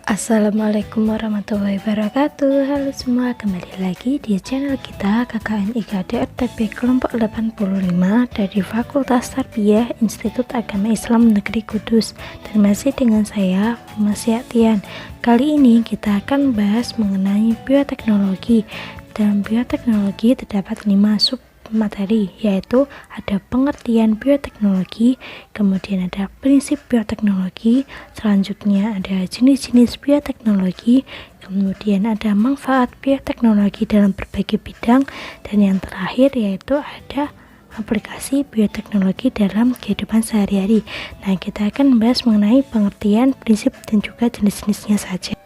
Assalamualaikum warahmatullahi wabarakatuh. Halo semua, kembali lagi di channel kita KKN IKD RTP kelompok 85 dari Fakultas Tarbiyah Institut Agama Islam Negeri Kudus, dan masih dengan saya Mas Yaktian. Kali ini kita akan bahas mengenai bioteknologi. Dalam bioteknologi terdapat 5 sub materi, yaitu ada pengertian bioteknologi, kemudian ada prinsip bioteknologi, selanjutnya ada jenis-jenis bioteknologi, kemudian ada manfaat bioteknologi dalam berbagai bidang, dan yang terakhir yaitu ada aplikasi bioteknologi dalam kehidupan sehari-hari. Nah, kita akan membahas mengenai pengertian, prinsip, dan juga jenis-jenisnya saja.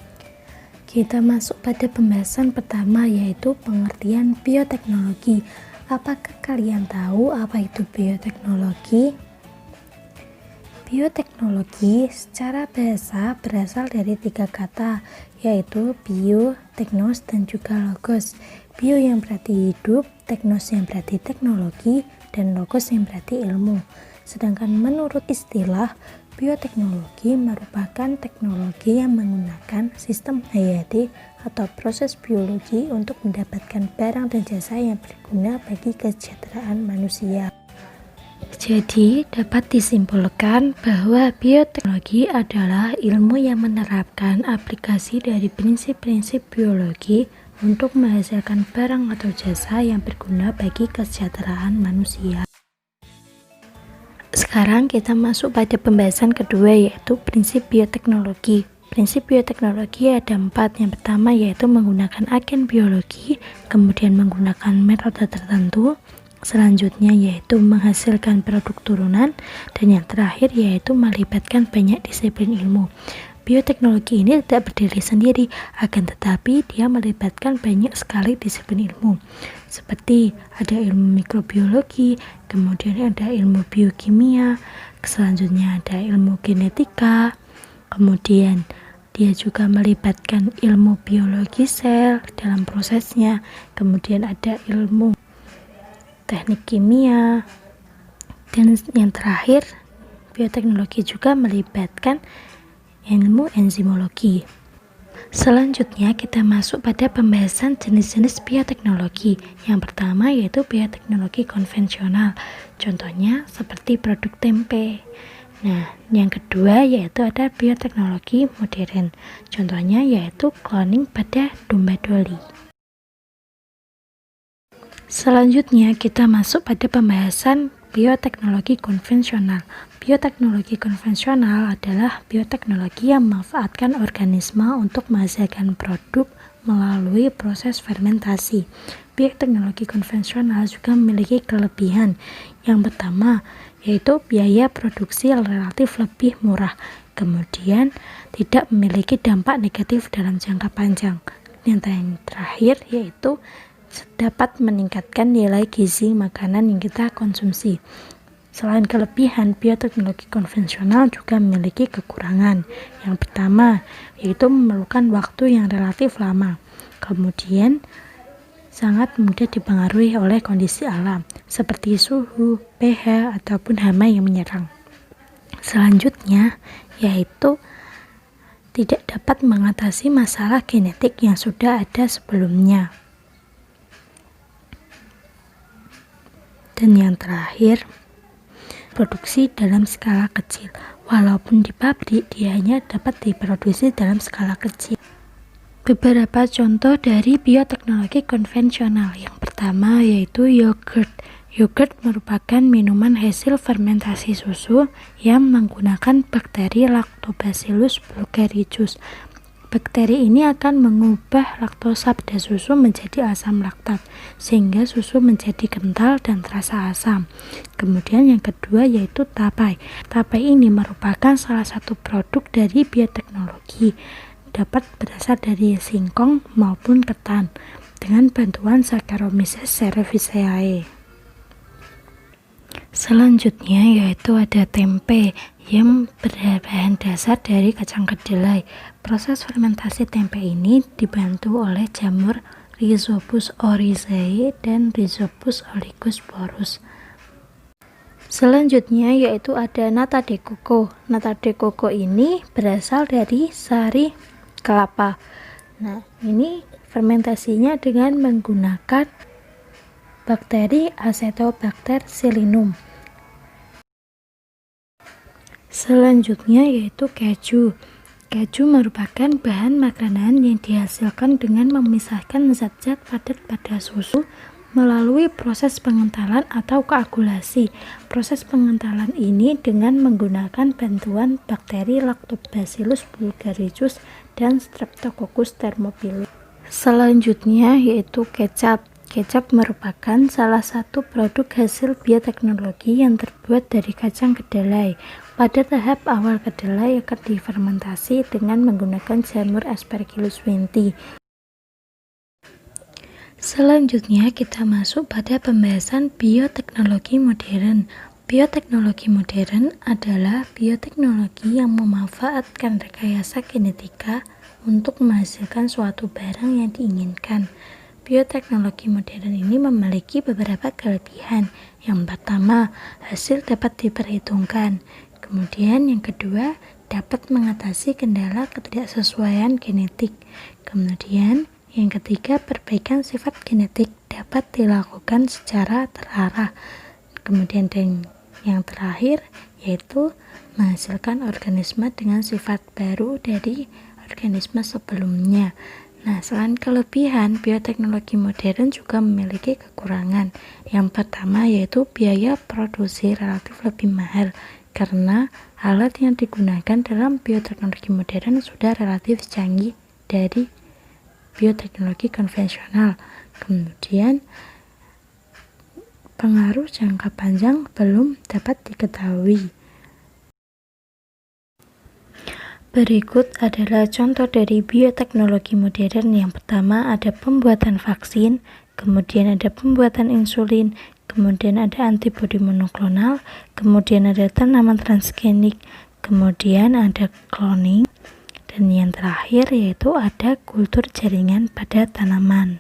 Kita masuk pada pembahasan pertama, yaitu pengertian bioteknologi. Apakah kalian tahu apa itu bioteknologi? Bioteknologi secara bahasa berasal dari 3 kata, yaitu bio, teknos, dan juga logos. Bio yang berarti hidup, teknos yang berarti teknologi, dan logos yang berarti ilmu. Sedangkan menurut istilah, bioteknologi merupakan teknologi yang menggunakan sistem hayati atau proses biologi untuk mendapatkan barang dan jasa yang berguna bagi kesejahteraan manusia. Jadi, dapat disimpulkan bahwa bioteknologi adalah ilmu yang menerapkan aplikasi dari prinsip-prinsip biologi untuk menghasilkan barang atau jasa yang berguna bagi kesejahteraan manusia. Sekarang kita masuk pada pembahasan kedua, yaitu prinsip bioteknologi. Prinsip bioteknologi ada 4. Yang pertama yaitu menggunakan agen biologi, kemudian menggunakan metode tertentu, selanjutnya yaitu menghasilkan produk turunan, dan yang terakhir yaitu melibatkan banyak disiplin ilmu. Bioteknologi ini tidak berdiri sendiri, akan tetapi dia melibatkan banyak sekali disiplin ilmu, seperti ada ilmu mikrobiologi, kemudian ada ilmu biokimia, selanjutnya ada ilmu genetika, kemudian dia juga melibatkan ilmu biologi sel dalam prosesnya, kemudian ada ilmu teknik kimia, dan yang terakhir bioteknologi juga melibatkan ilmu enzimologi. Selanjutnya kita masuk pada pembahasan jenis-jenis bioteknologi. Yang pertama yaitu bioteknologi konvensional, contohnya seperti produk tempe. Nah, yang kedua yaitu ada bioteknologi modern, contohnya yaitu cloning pada domba doli. Selanjutnya kita masuk pada pembahasan bioteknologi konvensional. Bioteknologi konvensional adalah bioteknologi yang memanfaatkan organisme untuk menghasilkan produk melalui proses fermentasi. Bioteknologi konvensional juga memiliki kelebihan. Yang pertama yaitu biaya produksi yang relatif lebih murah, kemudian tidak memiliki dampak negatif dalam jangka panjang. Yang terakhir yaitu dapat meningkatkan nilai gizi makanan yang kita konsumsi. Selain kelebihan, bioteknologi konvensional juga memiliki kekurangan. Yang pertama yaitu memerlukan waktu yang relatif lama, kemudian sangat mudah dipengaruhi oleh kondisi alam seperti suhu, pH, ataupun hama yang menyerang. Selanjutnya yaitu tidak dapat mengatasi masalah genetik yang sudah ada sebelumnya. Dan yang terakhir, produksi dalam skala kecil. Walaupun di pabrik, dia hanya dapat diproduksi dalam skala kecil. Beberapa contoh dari bioteknologi konvensional. Yang pertama yaitu yogurt. Yogurt merupakan minuman hasil fermentasi susu yang menggunakan bakteri Lactobacillus bulgaricus. Bakteri ini akan mengubah laktosa pada susu menjadi asam laktat, sehingga susu menjadi kental dan terasa asam. Kemudian yang kedua yaitu tapai. Tapai ini merupakan salah satu produk dari bioteknologi, dapat berasal dari singkong maupun ketan dengan bantuan Saccharomyces cerevisiae. Selanjutnya yaitu ada tempe yang berbahan dasar dari kacang kedelai. Proses fermentasi tempe ini dibantu oleh jamur Rhizopus oryzae dan Rhizopus oligosporus. Selanjutnya yaitu ada nata de coco. Nata de coco ini berasal dari sari kelapa. Nah, ini fermentasinya dengan menggunakan bakteri Acetobacter pseudomonas. Selanjutnya yaitu keju. Keju merupakan bahan makanan yang dihasilkan dengan memisahkan zat-zat padat pada susu melalui proses pengentalan atau koagulasi. Proses pengentalan ini dengan menggunakan bantuan bakteri Lactobacillus bulgaricus dan Streptococcus thermophilus. Selanjutnya yaitu kecap. Kecap merupakan salah satu produk hasil bioteknologi yang terbuat dari kacang kedelai. Pada tahap awal kedelai akan difermentasi dengan menggunakan jamur Aspergillus winkyi. Selanjutnya kita masuk pada pembahasan bioteknologi modern. Bioteknologi modern adalah bioteknologi yang memanfaatkan rekayasa genetika untuk menghasilkan suatu barang yang diinginkan. Bioteknologi modern ini memiliki beberapa kelebihan. Yang pertama, hasil dapat diperhitungkan. Kemudian yang kedua, dapat mengatasi kendala ketidaksesuaian genetik. Kemudian yang ketiga, perbaikan sifat genetik dapat dilakukan secara terarah. Kemudian dan yang terakhir yaitu menghasilkan organisme dengan sifat baru dari organisme sebelumnya. Nah, selain kelebihan, bioteknologi modern juga memiliki kekurangan. Yang pertama yaitu biaya produksi relatif lebih mahal, karena alat yang digunakan dalam bioteknologi modern sudah relatif canggih dari bioteknologi konvensional. Kemudian, pengaruh jangka panjang belum dapat diketahui. Berikut adalah contoh dari bioteknologi modern. Yang pertama ada pembuatan vaksin, kemudian ada pembuatan insulin, kemudian ada antibodi monoklonal, kemudian ada tanaman transgenik, kemudian ada cloning, dan yang terakhir yaitu ada kultur jaringan pada tanaman.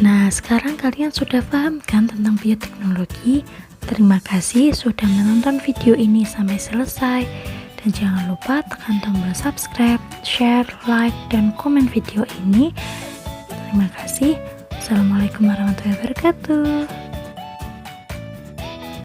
Nah, sekarang kalian sudah paham kan tentang bioteknologi? Terima kasih sudah menonton video ini sampai selesai. Dan jangan lupa tekan tombol subscribe, share, like, dan komen video ini. Terima kasih. Assalamualaikum warahmatullahi wabarakatuh.